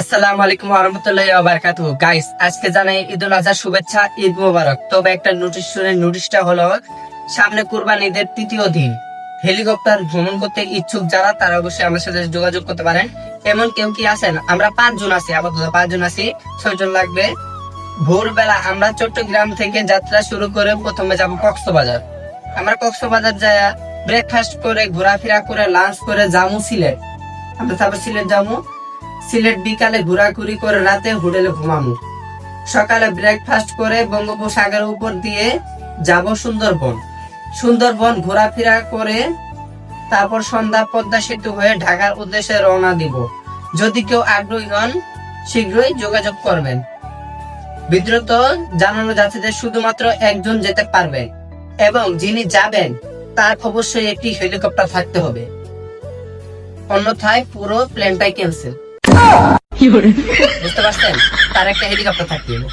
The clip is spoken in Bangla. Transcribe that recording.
আসসালামু আলাইকুম ওয়া রাহমাতুল্লাহি ওয়া বারাকাতুহু। গাইস, আজকে জানাই ঈদুল আজহা শুভেচ্ছা, ঈদ মোবারক। তবে একটা নোটিশ শুনে, নোটিশটা হলো সামনে কুরবানি ঈদের তৃতীয় দিন হেলিকপ্টার ভ্রমণ করতে ইচ্ছুক যারা, তারা অবশ্যই আমার সাথে যোগাযোগ করতে পারেন। এমন কেউ কি আছেন? আমরা 5 জন আছি, আপাতত 5 জন আছি, 6 জন লাগবে। ভোরবেলা আমরা চট্টগ্রাম থেকে যাত্রা শুরু করে প্রথমে যাব কক্সবাজার। আমরা কক্সবাজার যায় ব্রেকফাস্ট করে ঘোরাফেরা করে লাঞ্চ করে যাবো সিলেট। আমরা তারপর সিলেট যাবো। সিলেট বিকালে ঘোরাঘুরি করে রাতে হোটেলে ঘুমামু। সকালে ব্রেকফাস্ট করে বঙ্গোপসাগরের উপর দিয়ে যাব সুন্দরবন। সুন্দরবন ঘোরাফেরা করে তারপর সন্ধ্যা পদ্মা সেতু হয়ে ঢাকার উদ্দেশ্যে রওনা দিব। যদি কেউ আগ্রহী হন শীঘ্রই যোগাযোগ করবেন। বিদ্রুত জানানো যাচ্ছে যে শুধুমাত্র একজন যেতে পারবে এবং যিনি যাবেন তার অবশ্যই একটি হেলিকপ্টার থাকতে হবে, অন্যথায় পুরো প্লেনটাই ক্যান্সেল। বুঝতে পারছেন? তার একটা হেলিকপ্টার থাকতে হবে।